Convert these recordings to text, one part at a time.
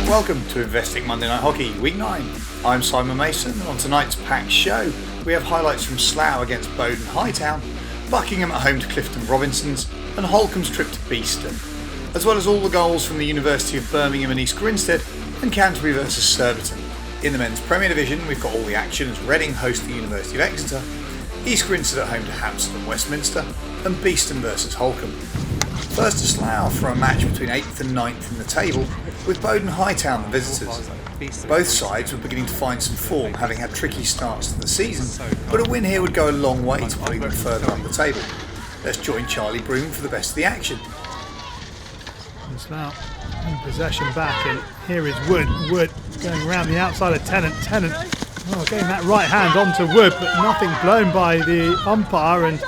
Welcome to Investec Monday Night Hockey, Week 9. I'm Simon Mason, and on tonight's packed show, we have highlights from Slough against Bowdon Hightown, Buckingham at home to Clifton Robinsons, and Holcombe's trip to Beeston, as well as all the goals from the University of Birmingham and East Grinstead, and Canterbury versus Surbiton. In the men's Premier Division, we've got all the action as Reading host the University of Exeter, East Grinstead at home to Hampstead Westminster, and Beeston versus Holcombe. First to Slough for a match between 8th and 9th in the table, with Bowdon Hightown the visitors. Both sides were beginning to find some form, having had tricky starts to the season, but a win here would go a long way to putting them further up the table. Let's join Charlie Broom for the best of the action. And Slough in possession back, and here is Wood. Wood going around the outside of Tennant. Tennant getting that right hand onto Wood, but nothing blown by the umpire, and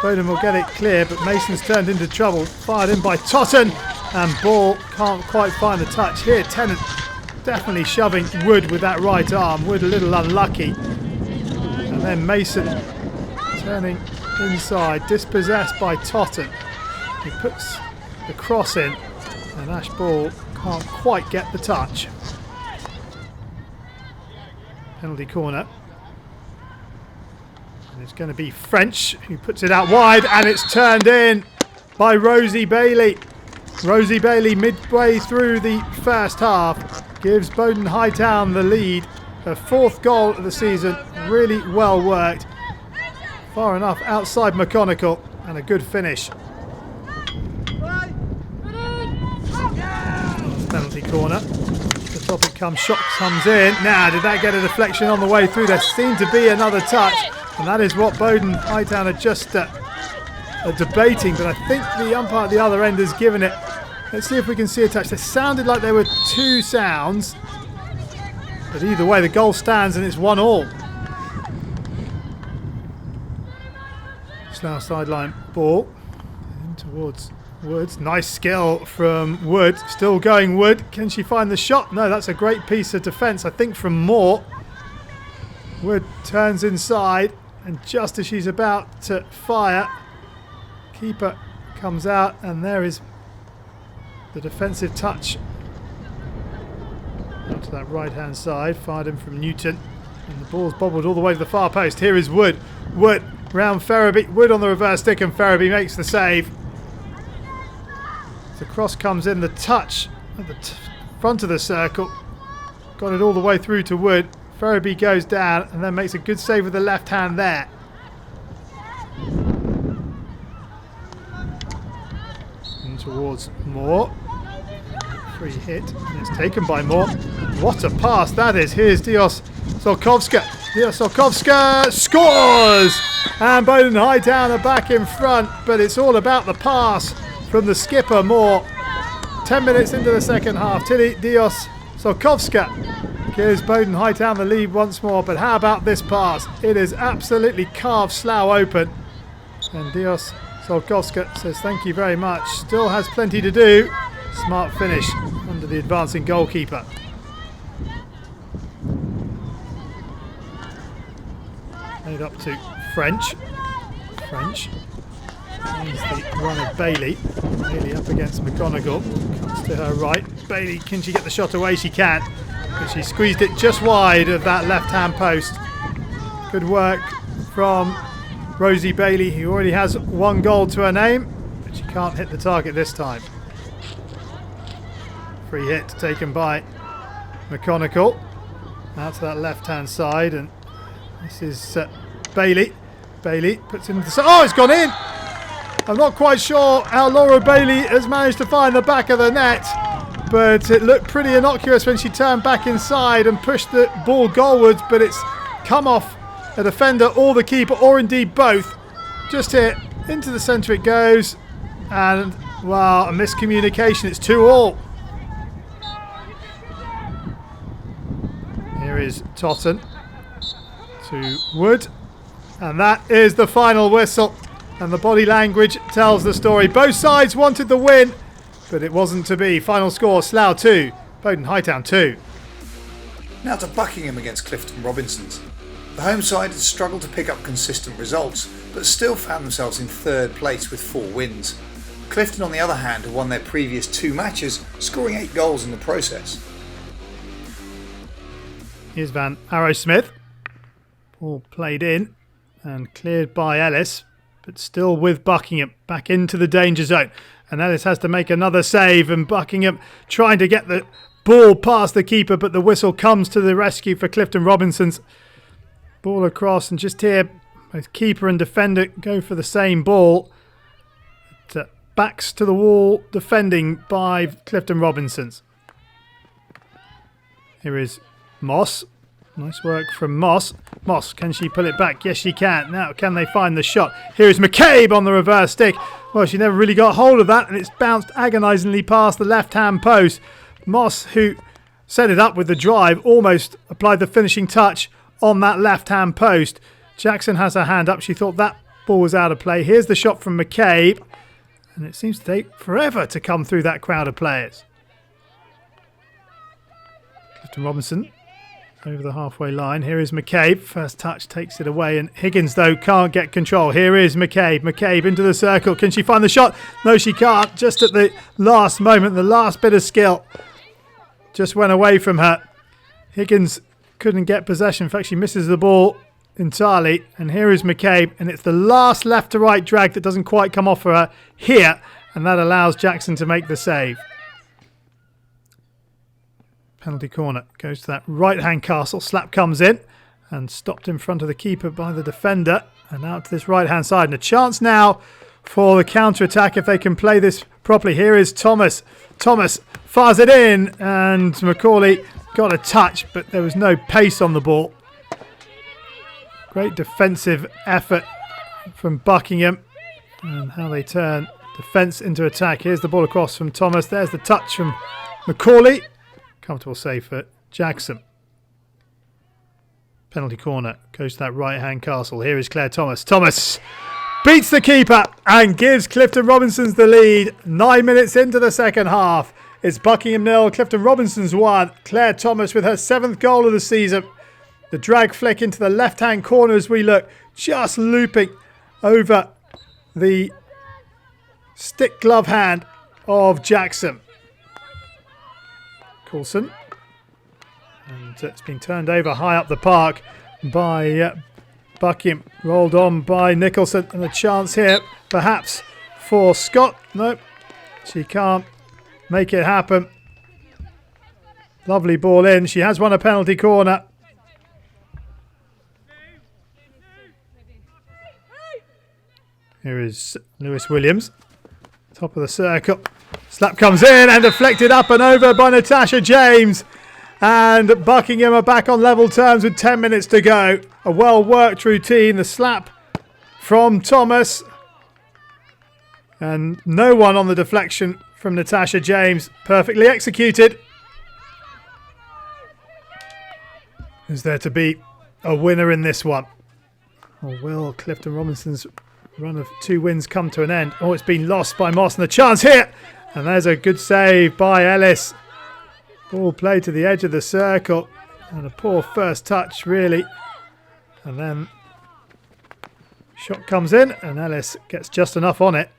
Bowdon will get it clear, but Mason's turned into trouble. Fired in by Totten, and ball can't quite find the touch here. Tennant definitely shoving Wood with that right arm. Wood a little unlucky. And then Mason turning inside, dispossessed by Totten. He puts the cross in, and Ash Ball can't quite get the touch. Penalty corner. And it's going to be French who puts it out wide, and it's turned in by Rosie Bailey. Rosie Bailey, midway through the first half, gives Bowdon Hightown the lead. Her fourth goal of the season, really well worked. Far enough outside McConaughey, and a good finish. Penalty corner. The top it comes, shot comes in. Now, did that get a deflection on the way through? There seemed to be another touch, and that is what Bowdon Hightown are just debating, but I think the umpire at the other end has given it. Let's see if we can see a touch. There sounded like there were two sounds, but either way the goal stands and it's 1-1. Slough sideline ball in towards Woods. Nice skill from Wood. Still going Wood. Can she find the shot? No, that's a great piece of defence, I think, from Moore. Wood turns inside, and just as she's about to fire, keeper comes out, and there is the defensive touch. Out to that right hand side, fired in from Newton, and the ball's bobbled all the way to the far post. Here is Wood. Wood round Ferraby. Wood on the reverse stick, and Ferraby makes the save. The cross comes in, the touch at the front of the circle, got it all the way through to Wood. Ferraby goes down and then makes a good save with the left hand there. In towards Moore. Free hit, and it's taken by Moore. What a pass that is. Here's Dios Solkovska. Dios Solkovska scores! And Bowdon Hightown are back in front, but it's all about the pass from the skipper, Moore. 10 minutes into the second half, Tilly Dios Solkovska gives Bowdon Hightown the lead once more, but how about this pass? It is absolutely carved Slough open, and Dios Solkovska says thank you very much. Still has plenty to do. Smart finish under the advancing goalkeeper. Made up to French. French finds the run of Bailey. Bailey up against McGonagall. Comes to her right. Bailey, can she get the shot away? She can. But she squeezed it just wide of that left-hand post. Good work from Rosie Bailey, who already has one goal to her name, but she can't hit the target this time. Free hit taken by McConaughey. Out to that left-hand side, and this is Bailey. Bailey puts it into the side. Oh, it's gone in! I'm not quite sure how Laura Bailey has managed to find the back of the net, but it looked pretty innocuous when she turned back inside and pushed the ball goalwards, but it's come off a defender or the keeper, or indeed both. Just here, into the centre it goes, and, well, a miscommunication. It's 2-2. Here is Totten to Wood, and that is the final whistle. And the body language tells the story. Both sides wanted the win, but it wasn't to be. Final score, Slough 2, Bowdon Hightown 2. Now to Buckingham against Clifton Robinsons. The home side had struggled to pick up consistent results, but still found themselves in third place with 4 wins. Clifton, on the other hand, had won their previous 2 matches, scoring 8 goals in the process. Here's Van Arrowsmith. Ball played in and cleared by Ellis, but still with Buckingham back into the danger zone. And Ellis has to make another save, and Buckingham trying to get the ball past the keeper, but the whistle comes to the rescue for Clifton Robinsons. Ball across, and just here both keeper and defender go for the same ball. Backs to the wall, defending by Clifton Robinsons. Here is Moss. Nice work from Moss. Moss, can she pull it back? Yes, she can. Now, can they find the shot? Here is McCabe on the reverse stick. Well, she never really got hold of that, and it's bounced agonisingly past the left-hand post. Moss, who set it up with the drive, almost applied the finishing touch on that left-hand post. Jackson has her hand up. She thought that ball was out of play. Here's the shot from McCabe, and it seems to take forever to come through that crowd of players. Clifton Robinson over the halfway line. Here is McCabe. First touch takes it away, and Higgins, though, can't get control. Here is McCabe. McCabe into the circle. Can she find the shot? No, she can't. Just at the last moment, the last bit of skill just went away from her. Higgins couldn't get possession. In fact, she misses the ball entirely. And here is McCabe, and it's the last left to right drag that doesn't quite come off for her here, and that allows Jackson to make the save. Penalty corner goes to that right-hand castle. Slap comes in and stopped in front of the keeper by the defender, and out to this right-hand side. And a chance now for the counter-attack if they can play this properly. Here is Thomas. Thomas fires it in, and Macaulay got a touch, but there was no pace on the ball. Great defensive effort from Buckingham, and how they turn defence into attack. Here's the ball across from Thomas. There's the touch from Macaulay. Comfortable save for Jackson. Penalty corner goes to that right-hand castle. Here is Claire Thomas. Thomas beats the keeper and gives Clifton Robinsons the lead. 9 minutes into the second half. It's Buckingham 0, Clifton Robinsons 1. Claire Thomas with her 7th goal of the season. The drag flick into the left-hand corner as we look, just looping over the stick glove hand of Jackson. Coulson, and it's been turned over high up the park by Buckingham, rolled on by Nicholson, and a chance here perhaps for Scott. Nope, she can't make it happen. Lovely ball in. She has won a penalty corner. Here is Lewis Williams, top of the circle. Slap comes in and deflected up and over by Natasha James. And Buckingham are back on level terms with 10 minutes to go. A well-worked routine. The slap from Thomas. And no one on the deflection from Natasha James. Perfectly executed. Is there to be a winner in this one? Or will Clifton Robinson's run of 2 wins come to an end? Oh, it's been lost by Moss, and the chance here. And there's a good save by Ellis. Ball played to the edge of the circle. And a poor first touch, really. And then shot comes in, and Ellis gets just enough on it.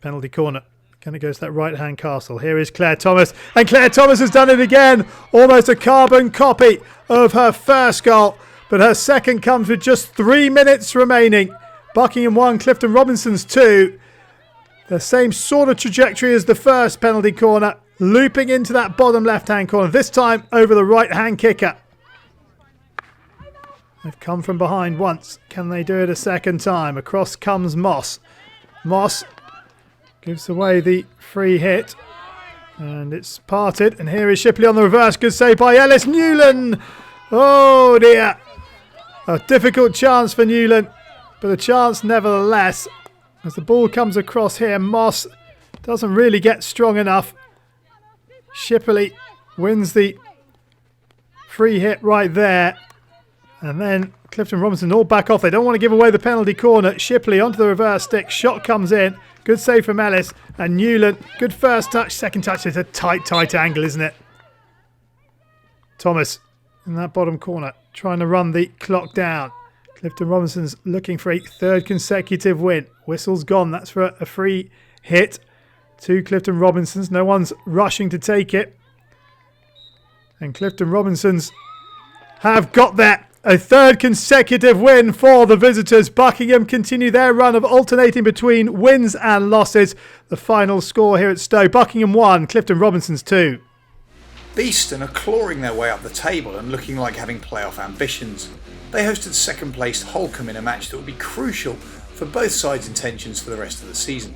Penalty corner. Can it go to that right-hand castle? Here is Claire Thomas. And Claire Thomas has done it again. Almost a carbon copy of her first goal. But her second comes with just 3 minutes remaining. Buckingham 1, Clifton Robinsons 2. The same sort of trajectory as the first penalty corner. Looping into that bottom left-hand corner. This time over the right-hand kicker. They've come from behind once. Can they do it a second time? Across comes Moss. Moss gives away the free hit. And it's parted. And here is Shipley on the reverse. Good save by Ellis. Newland. Oh dear. A difficult chance for Newland. But a chance nevertheless. As the ball comes across here, Moss doesn't really get strong enough. Shipley wins the free hit right there. And then Clifton Robinson all back off. They don't want to give away the penalty corner. Shipley onto the reverse stick. Shot comes in. Good save from Ellis. And Newland, good first touch. Second touch is a tight angle, isn't it? Thomas in that bottom corner trying to run the clock down. Clifton Robinson's looking for a 3rd consecutive win. Whistle's gone. That's for a free hit to Clifton Robinsons. No one's rushing to take it. And Clifton Robinsons have got that. A third consecutive win for the visitors. Buckingham continue their run of alternating between wins and losses. The final score here at Stowe: Buckingham 1, Clifton Robinsons 2. Beeston are clawing their way up the table and looking like having playoff ambitions. They hosted second placed Holcombe in a match that will be crucial for both sides' intentions for the rest of the season.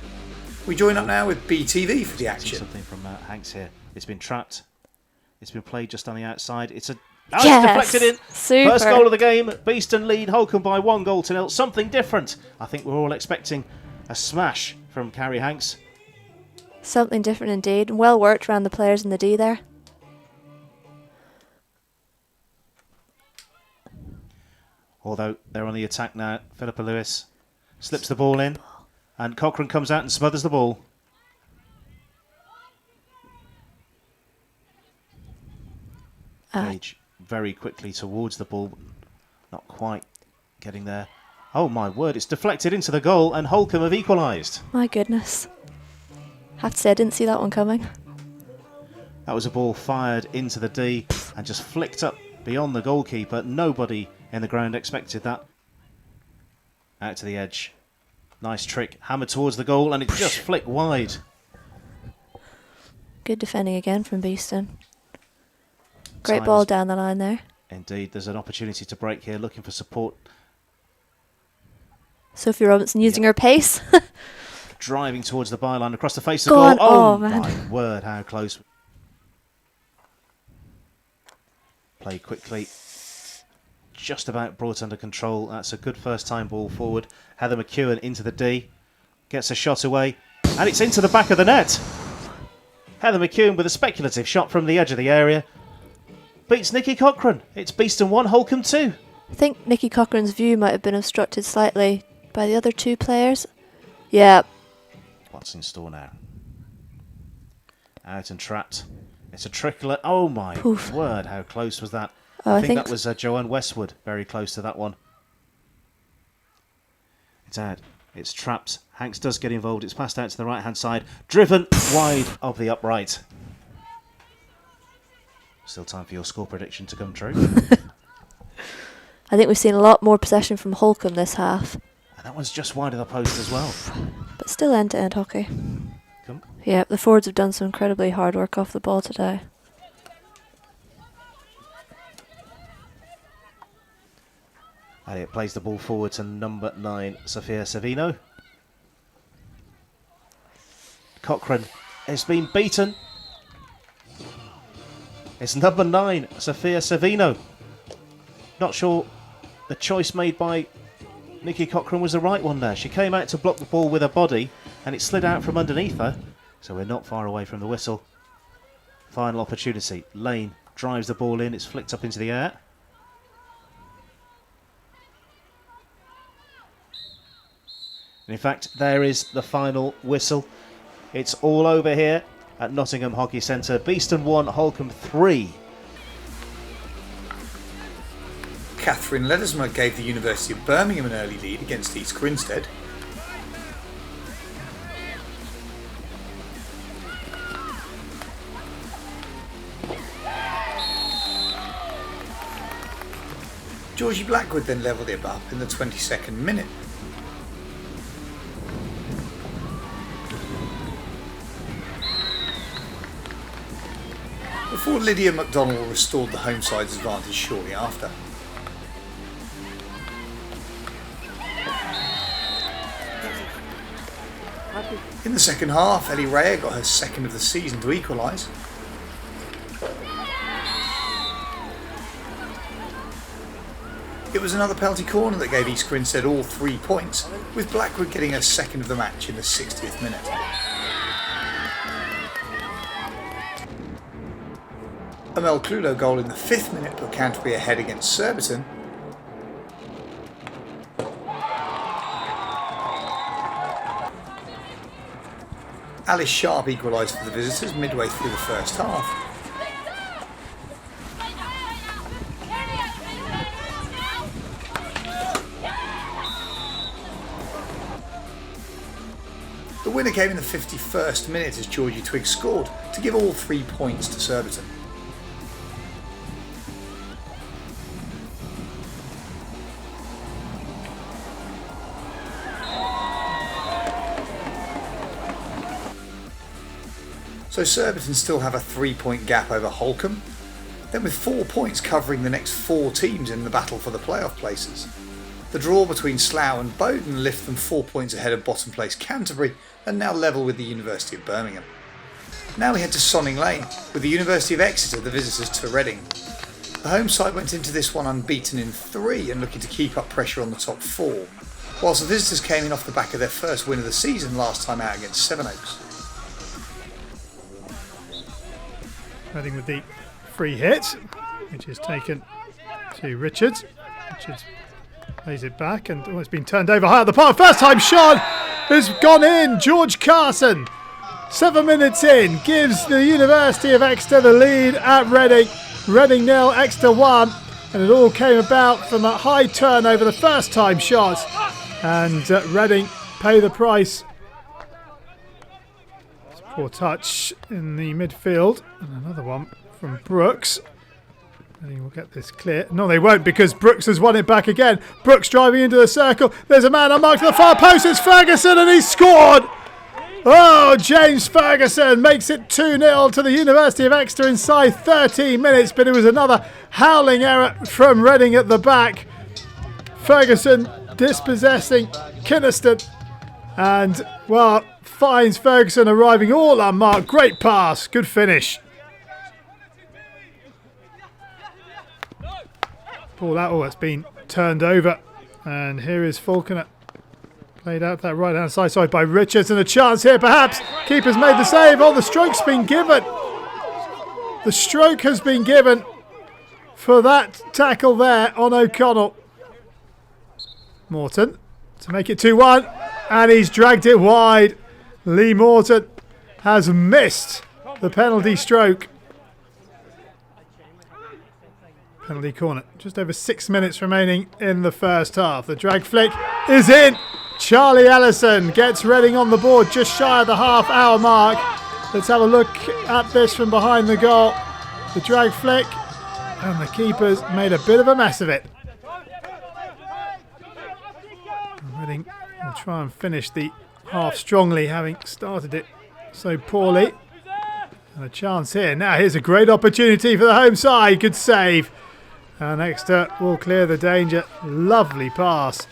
We join up now with BTV for the action. Something from Hanks here. It's been trapped. It's been played just on the outside. It's Yes! deflected in. Super. First goal of the game. Beeston lead Holcombe by 1-0. Something different. I think we're all expecting a smash from Carrie Hanks. Something different indeed. Well worked around the players in the D there. Although they're on the attack now. Philippa Lewis slips the ball in. And Cochrane comes out and smothers the ball. Page very quickly towards the ball. Not quite getting there. Oh my word, it's deflected into the goal and Holcombe have equalised. My goodness. Have to say I didn't see that one coming. That was a ball fired into the D and just flicked up beyond the goalkeeper. Nobody in the ground expected that. Out to the edge. Nice trick. Hammered towards the goal and it just flicked wide. Good defending again from Beeston. Great ball down the line there. Indeed, there's an opportunity to break here, looking for support. Sophie Robinson using her pace. Driving towards the byline across the face of the Go goal. on. Oh, man. My word, how close. Play quickly. Just about brought under control. That's a good first time ball forward. Heather McEwen into the D. Gets a shot away. And it's into the back of the net. Heather McEwen with a speculative shot from the edge of the area. Beats Nikki Cochrane. It's Beeston 1, Holcombe 2. I think Nikki Cochrane's view might have been obstructed slightly by the other two players. Yeah. What's in store now? Out and trapped. It's a trickler. Oh my Poof. word, how close was that? Oh, I think that was Joanne Westwood, very close to that one. It's out. It's trapped. Hanks does get involved. It's passed out to the right-hand side. Driven wide of the upright. Still time for your score prediction to come true. I think we've seen a lot more possession from Holcombe this half. And that one's just wide of the post as well. But still end-to-end hockey. Come. Yeah, the forwards have done some incredibly hard work off the ball today. Elliot plays the ball forward to number 9, Sophia Savino. Cochrane has been beaten. It's number 9, Sophia Savino. Not sure the choice made by Nikki Cochrane was the right one there. She came out to block the ball with her body and it slid out from underneath her. So we're not far away from the whistle. Final opportunity. Lane drives the ball in. It's flicked up into the air. And in fact, there is the final whistle. It's all over here at Nottingham Hockey Centre. Beeston 1, Holcombe 3. Catherine Ledesma gave the University of Birmingham an early lead against East Grinstead. Georgie Blackwood then levelled it up in the 22nd minute. Before Lydia MacDonald restored the home side's advantage shortly after. In the second half, Ellie Rea got her second of the season to equalise. It was another penalty corner that gave East Grinstead all 3 points, with Blackwood getting her second of the match in the 60th minute. A Mel Clulo goal in the 5th minute put Canterbury ahead against Surbiton. Alice Sharp equalised for the visitors midway through the first half. The winner came in the 51st minute as Georgie Twigg scored to give all 3 points to Surbiton. so Surbiton still have a 3-point gap over Holcombe, then with 4 points covering the next 4 teams in the battle for the playoff places. The draw between Slough and Bowdon lift them 4 points ahead of bottom place Canterbury and now level with the University of Birmingham. Now we head to Sonning Lane, with the University of Exeter the visitors to Reading. The home side went into this one unbeaten in 3 and looking to keep up pressure on the top 4, whilst the visitors came in off the back of their first win of the season last time out against Sevenoaks. Reading with the free hit, which is taken to Richards. Richards plays it back and it's been turned over high at the park. First time shot has gone in. George Carson, 7 minutes in, gives the University of Exeter the lead at Reading. Reading 0, Exeter 1, and it all came about from a high turnover, the first time shot, and Reading pay the price. Poor touch in the midfield, and another one from Brooks. Reading will get this clear. No, they won't, because Brooks has won it back again. Brooks driving into the circle. There's a man unmarked to the far post. It's Ferguson, and he's scored. Oh, James Ferguson makes it 2-0 to the University of Exeter inside 13 minutes, but it was another howling error from Reading at the back. Ferguson dispossessing Kynaston, and, well, finds Ferguson arriving all unmarked. Great pass, good finish. Ball out, it's been turned over, and here is Falconer. Played out that right hand side by Richards, and a chance here perhaps. Keeper's made the save. Oh, the stroke's been given. The stroke has been given for that tackle there on O'Connell. Morton to make it 2-1, and he's dragged it wide. Lee Morton has missed the penalty stroke. Penalty corner. Just over 6 minutes remaining in the first half. The drag flick is in. Charlie Ellison gets Reading on the board just shy of the half-hour mark. Let's have a look at this from behind the goal. The drag flick, and the keeper's made a bit of a mess of it. Reading will try and finish the half strongly, having started it so poorly. And a chance here. Now here's a great opportunity for the home side. Good save. And Exeter will clear the danger. Lovely pass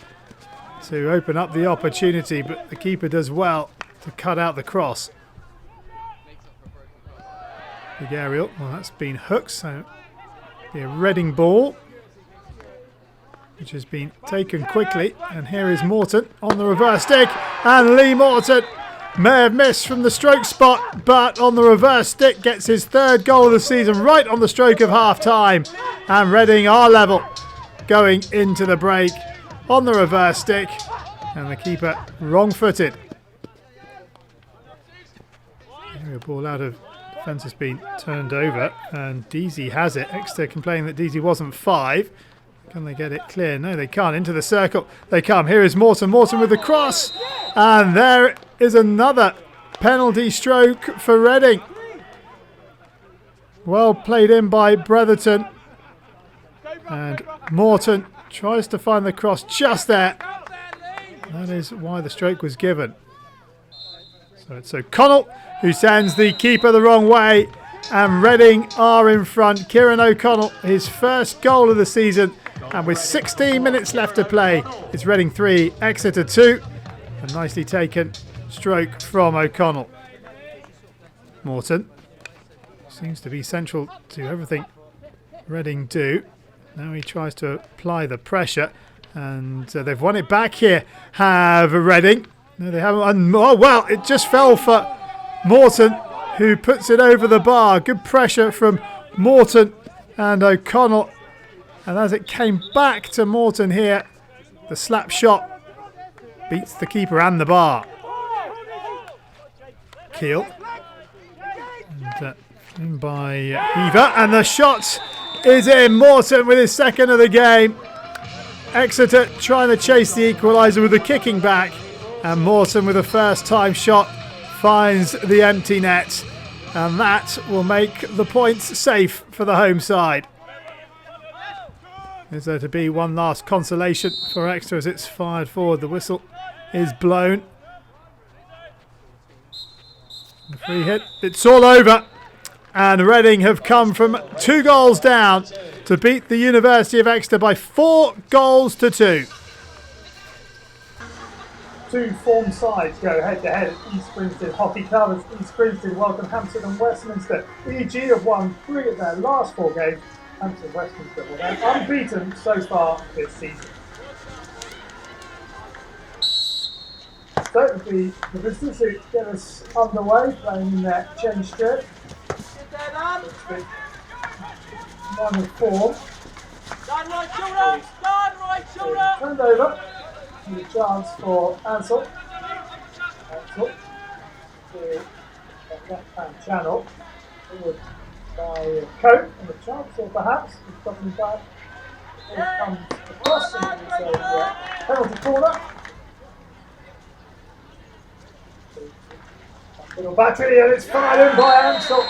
to open up the opportunity, but the keeper does well to cut out the cross. Big aerial. Well, that's been hooked, so be a Reading ball, which has been taken quickly. And here is Morton on the reverse stick, and Lee Morton may have missed from the stroke spot, but on the reverse stick gets his 3rd goal of the season right on the stroke of half time. And Reading are level going into the break on the reverse stick, and the keeper wrong-footed. A ball out of defence has been turned over, and Deasy has it. Exeter complaining that Deasy wasn't 5. Can they get it clear? No, they can't. Into the circle they come. Here is Morton. Morton with the cross, and there is another penalty stroke for Reading. Well played in by Bretherton, and Morton tries to find the cross just there. That is why the stroke was given. So it's O'Connell who sends the keeper the wrong way, and Reading are in front. Kieran O'Connell, his 1st goal of the season, and with 16 minutes left to play, it's Reading 3, Exeter 2. A nicely taken stroke from O'Connell. Morton seems to be central to everything Reading do. Now he tries to apply the pressure, and they've won it back here, have Reading. No, they haven't. Oh, well, it just fell for Morton, who puts it over the bar. Good pressure from Morton and O'Connell. And as it came back to Morton here, the slap shot beats the keeper and the bar. Keel. And in by Heaver, and the shot is in. Morton with his 2nd of the game. Exeter trying to chase the equaliser with the kicking back, and Morton with a first-time shot finds the empty net, and that will make the points safe for the home side. Is there to be one last consolation for Exeter as it's fired forward? The whistle is blown. Free hit. It's all over. And Reading have come from 2 goals down to beat the University of Exeter by 4 goals to 2. Two form sides go head to head at East Grinstead Hockey Club as East Grinstead welcome Hampstead and Westminster. EG have won 3 of their last 4 games. Hampstead and Westminster will then unbeaten so far this season. So the visitors who get us underway playing in their change strip. One of 4. Stand right shoulder! Stand right shoulder! Turned over. With a chance for Ansel. Ansel to the left-hand channel. Forward by Cope and a chance, or perhaps he's dropping back. It comes across and it's a penalty corner. Little battery and it's fired in by Ansel.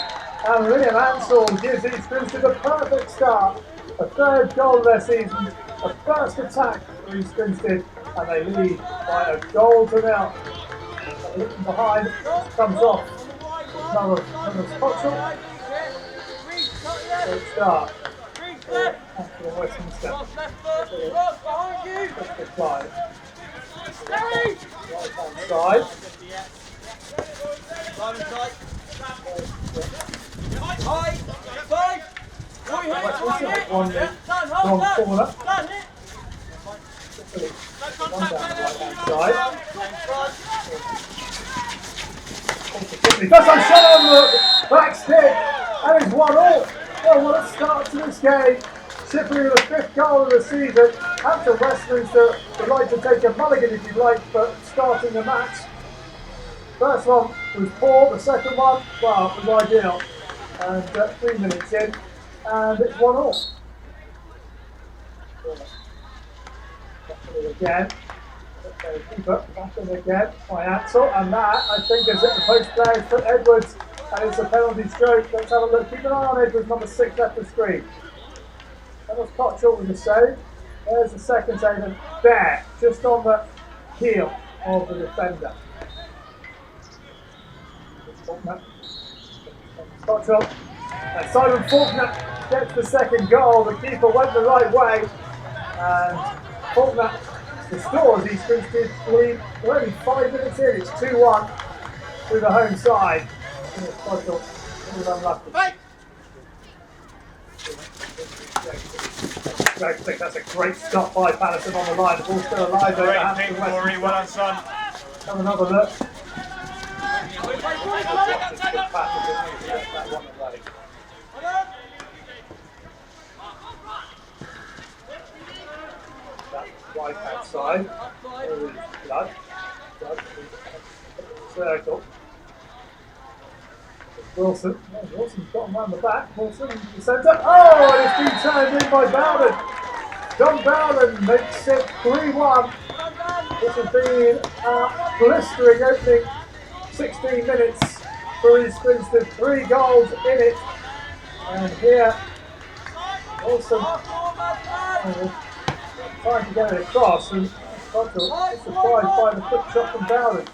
And Liam Ansel gives East Grinstead a perfect start. A 3rd goal of their season. A first attack for East Grinstead. And they lead by a goal to 0. Looking behind, comes off. Another Potchell. Great start. After Westminster. Good fly. Right hand side. Westminster has won the wrong corner. One down the right hand side. First time shot on the back stick, and it's 1-all. Well, what a start to this game. Shipping with the 5th goal of the season. Hampstead Westminster would like to take a mulligan if you'd like for starting the match. First one was poor, the second one, well, was ideal. And 3 minutes in, and it's 1-all. Again, keeper back in again by Ansel, and that I think is at the post play for Edwards, and it's a penalty stroke. Let's have a look. Keep an eye on Edwards, number 6 left the screen. That was Cottrell with the save. There's the second save, and there, just on the heel of the defender. Cottrell and Simon Faulkner gets the second goal. The keeper went the right way, and Faulkner restores East Grinstead lead. We're only 5 minutes in. It's 2-1 through the home side. Cottrell was unlucky. I think that's a great stop by Patterson on the line. The ball's still alive there. Great thing, Corey. Well done, son. Have another look. Right hand side. Blood. Circle. Wilson. Oh, Wilson's got him round the back. Wilson into the centre. Oh, and it's been turned in by Bowdon. John Bowdon makes it 3-1. This has been a blistering opening 16 minutes for East Grinstead. 3 goals in it. And here, Wilson trying to get it across, and Cottrell is surprised by the quick shot from Bowdon.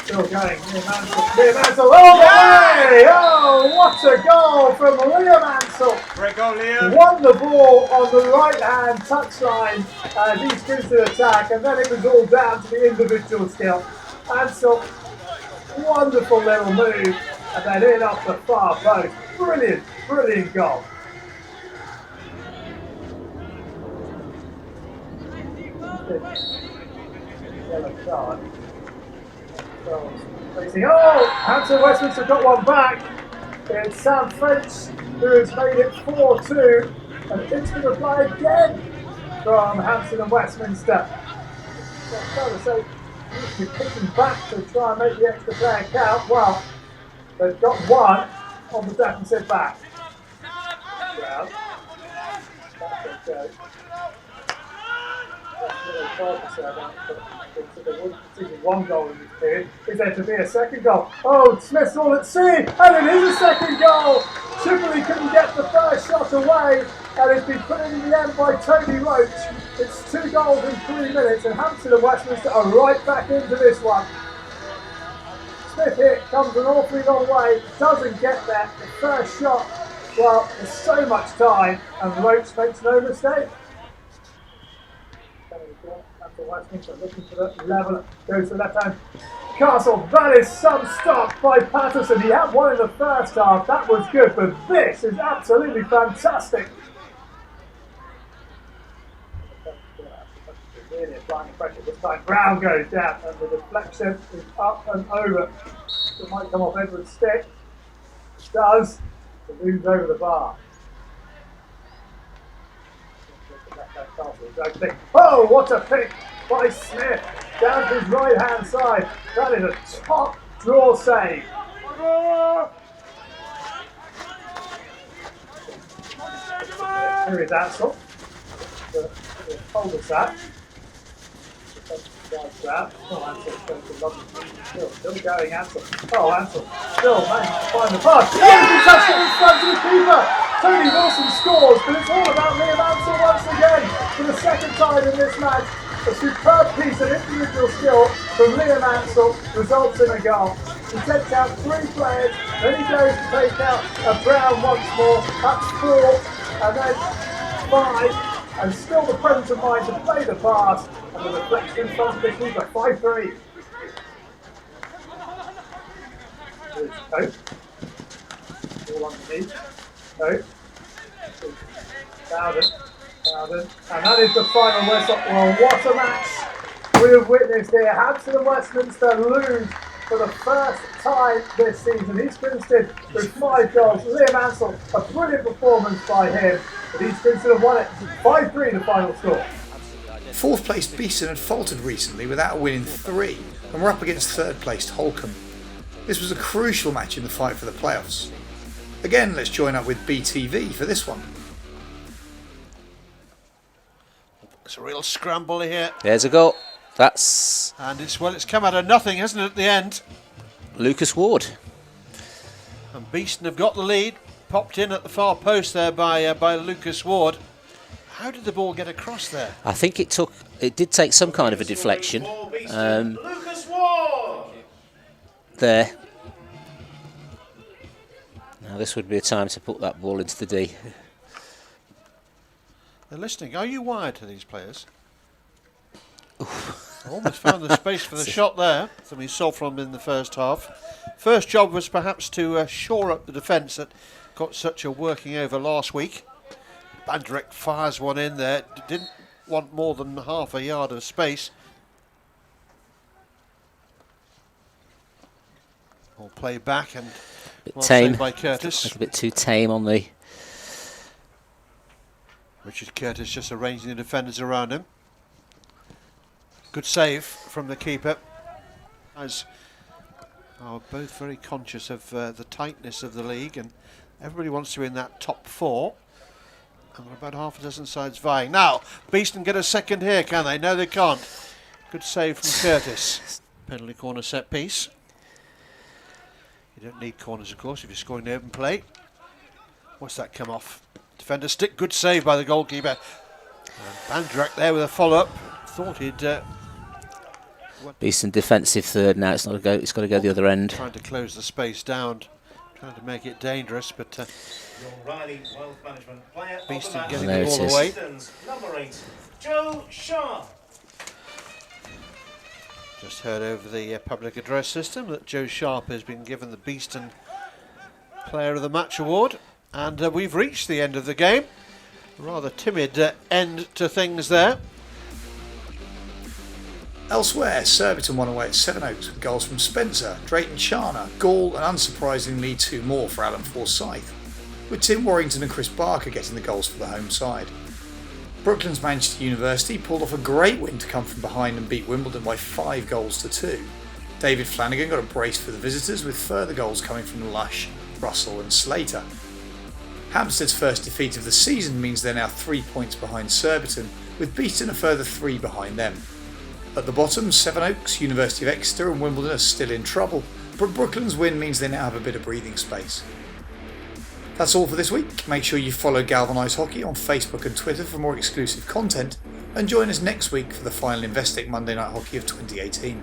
Still going, Liam Ansel all the way! Oh, what a goal from Liam Ansel! Great goal, Liam. Won the ball on the right hand touchline as East Grinstead attack, and then it was all down to the individual skill. Ansel, wonderful little move, and then in off the far post. Brilliant, brilliant goal. Yellow card. Oh, Hampstead Westminster got one back. It's Sam French who has made it 4-2, and it's going to fly again from Hampstead and Westminster. So I'm trying to say, you're kicking back to try and make the extra player count. Well, they've got one on the defensive back. Well, that's okay. That's really hard to say about, but it's a they wouldn't concede one goal in this period. Is there to be a second goal? Oh, Smith's all at sea, and it is a second goal! Tripoli couldn't get the first shot away, and it's been put in the end by Tony Roach. It's 2 goals in 3 minutes, and Hampstead and Westminster are right back into this one. Smith hit, comes an awfully long way, doesn't get there. The first shot, well, there's so much time, and Roach makes no mistake. Westminster looking for the level, goes to the left hand. Castle, that is some stop by Patterson. He had one in the first half, that was good, but this is absolutely fantastic. Really applying pressure this time. Brown goes down, and the deflection is up and over. It might come off Edward's stick. It does. It moves over the bar. Oh, what a pick by Smith down to his right hand side. That is a top draw save. Here is Ansel. Hold us that. Oh, Ansel still going, Ansel. Oh, Ansel still managed to find the pass. Oh, he touched it in front of the keeper. Tony Wilson scores, but it's all about Liam Ansel once again for the second time in this match. A superb piece of individual skill from Liam Ansel results in a goal. He takes out 3 players, then he goes to take out a Brown once more. That's 4, and then 5, and still the presence of mind to play the pass, and the deflection from the keeper. 5-3. Here's Cope. All underneath. Cope. Bowdon. And that is the final whistle. Well, what a match we have witnessed here. Hampstead and Westminster lose for the first time this season. East Grinstead with 5 goals. Liam Ansel, a brilliant performance by him. But East Grinstead have won it 5-3 the final score. 4th placed Beeston had faltered recently without a win in 3 and were up against 3rd placed Holcombe. This was a crucial match in the fight for the playoffs. Again, let's join up with BTV for this one. It's a real scramble here. There's a goal. That's... And it's come out of nothing, hasn't it, at the end? Lucas Ward. And Beeston have got the lead. Popped in at the far post there by Lucas Ward. How did the ball get across there? I think it did take some kind of a deflection. Lucas Ward! There. Now this would be a time to put that ball into the D. They're listening. Are you wired to these players? Almost found the space for the shot there that we saw from in the first half. First job was perhaps to shore up the defence that got such a working over last week. Bandrek fires one in there. Didn't want more than half a yard of space. All play back and well tame saved by Curtis. A little bit too tame on the... Richard Curtis just arranging the defenders around him. Good save from the keeper. As are both very conscious of the tightness of the league, and everybody wants to be in that top 4. And there are about half a dozen sides vying. Now, Beeston get a second here, can they? No, they can't. Good save from Curtis. Penalty corner set piece. You don't need corners, of course, if you're scoring the open play. What's that come off? Defender stick, good save by the goalkeeper. And Bandrak there with a follow-up. Thought he'd... Beeston defensive third now. It's got to go the other end. Trying to close the space down. Trying to make it dangerous, but... Beeston getting the ball away. Number 8, Joe Sharp. Just heard over the public address system that Joe Sharp has been given the Beeston Player of the Match award. And we've reached the end of the game. Rather timid end to things there. Elsewhere, Surbiton won away at Sevenoaks with goals from Spencer, Drayton Charner, Gall and unsurprisingly 2 more for Alan Forsyth, with Tim Warrington and Chris Barker getting the goals for the home side. Brooklands Manchester University pulled off a great win to come from behind and beat Wimbledon by 5 goals to 2. David Flanagan got a brace for the visitors, with further goals coming from Lush, Russell and Slater. Hampstead's first defeat of the season means they're now 3 points behind Surbiton, with Beeston a further 3 behind them. At the bottom, Sevenoaks, University of Exeter and Wimbledon are still in trouble, but Brooklyn's win means they now have a bit of breathing space. That's all for this week. Make sure you follow Galvanise Hockey on Facebook and Twitter for more exclusive content, and join us next week for the final Investec Monday Night Hockey of 2018.